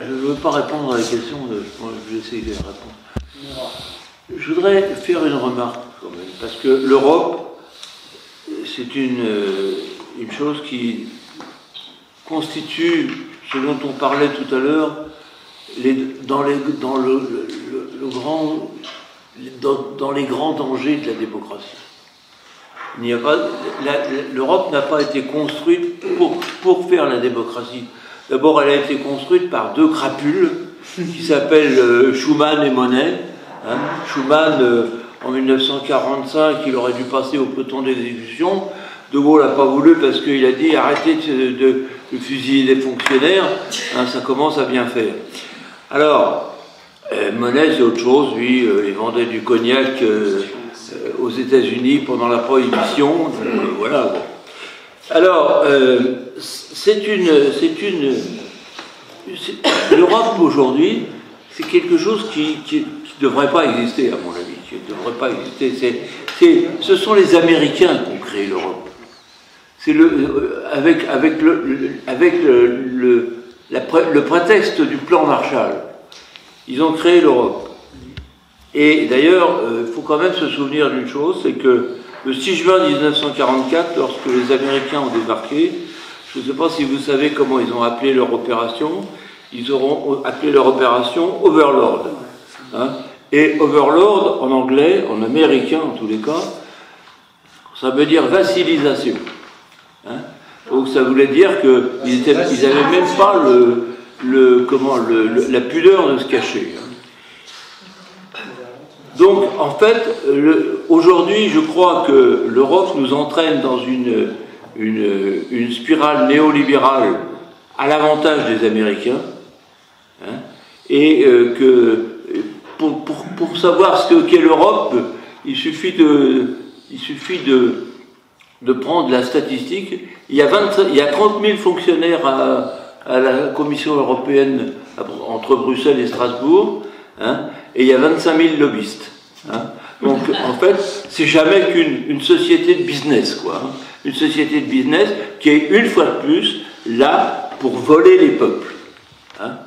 je ne veux pas répondre à la question, je vais essayer de répondre. Je voudrais faire une remarque quand même, parce que l'Europe, c'est une chose qui constitue, ce dont on parlait tout à l'heure, dans les grands dangers de la démocratie. L'Europe n'a pas été construite pour faire la démocratie. D'abord, elle a été construite par deux crapules qui s'appellent Schuman et Monnet. Hein. Schuman, en 1945, il aurait dû passer au peloton d'exécution. De Gaulle n'a pas voulu parce qu'il a dit arrêtez de fusiller des fonctionnaires, hein, ça commence à bien faire. Alors, Monnet, c'est autre chose. Lui, il vendait du cognac aux États-Unis pendant la Prohibition. Voilà. Bon. Alors, l'Europe aujourd'hui, c'est quelque chose qui ne devrait pas exister, à mon avis. Qui ne devrait pas exister. Ce sont les Américains qui ont créé l'Europe. C'est avec le prétexte du plan Marshall. Ils ont créé l'Europe. Et d'ailleurs, il faut quand même se souvenir d'une chose, c'est que le 6 juin 1944, lorsque les Américains ont débarqué, je ne sais pas si vous savez comment ils ont appelé leur opération, ils auront appelé leur opération Overlord. Hein. Et Overlord, en anglais, en américain en tous les cas, ça veut dire vassalisation. Hein. Donc ça voulait dire qu'ils n'avaient même pas la pudeur de se cacher. Hein. Donc, en fait, aujourd'hui, je crois que l'Europe nous entraîne dans une spirale néolibérale à l'avantage des Américains, hein, et que pour savoir ce qu'est l'Europe, il suffit de prendre la statistique. Il y a 30 000 fonctionnaires à la Commission européenne entre Bruxelles et Strasbourg, hein, et il y a 25 000 lobbyistes. Hein. Donc, en fait, c'est jamais qu'une société de business, quoi. Hein. Une société de business qui est, une fois de plus, là pour voler les peuples. Hein.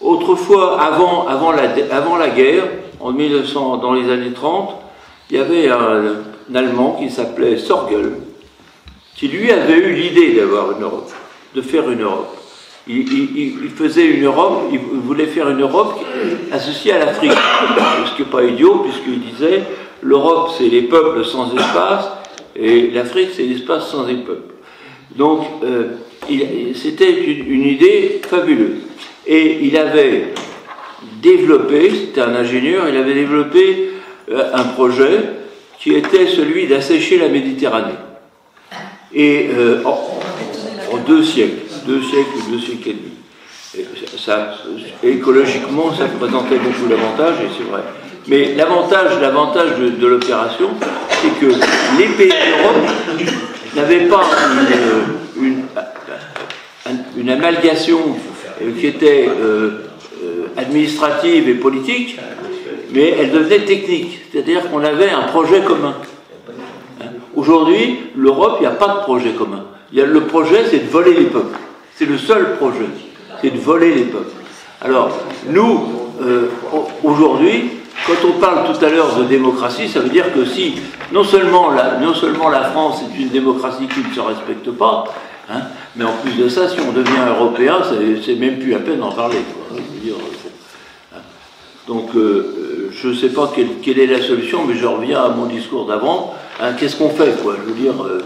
Autrefois, avant la guerre, dans les années 30, il y avait un Allemand qui s'appelait Sorgel, qui lui avait eu l'idée d'avoir une Europe, de faire une Europe. Il faisait une Europe, il voulait faire une Europe associée à l'Afrique. Ce qui n'est pas idiot, puisqu'il disait l'Europe c'est les peuples sans espace, et l'Afrique c'est l'espace sans les peuples. Donc c'était une idée fabuleuse. Et il avait développé, c'était un ingénieur, il avait développé un projet qui était celui d'assécher la Méditerranée. Et en 2 siècles. 2 siècles ou 2 siècles et demi. Écologiquement, ça présentait beaucoup d'avantages, et c'est vrai. Mais l'avantage de l'opération, c'est que les pays d'Europe n'avaient pas une amalgation qui était administrative et politique, mais elle devenait technique. C'est-à-dire qu'on avait un projet commun. Hein. Aujourd'hui, l'Europe, il n'y a pas de projet commun. Le projet, c'est de voler les peuples. C'est le seul projet, c'est de voler les peuples. Alors, nous, aujourd'hui, quand on parle tout à l'heure de démocratie, ça veut dire que si, non seulement la France est une démocratie qui ne se respecte pas, hein, mais en plus de ça, si on devient européen, c'est même plus à peine d'en parler. Quoi. Je veux dire, hein. Donc, je ne sais pas quelle est la solution, mais je reviens à mon discours d'avant. Hein, qu'est-ce qu'on fait, quoi? Je veux dire, bon.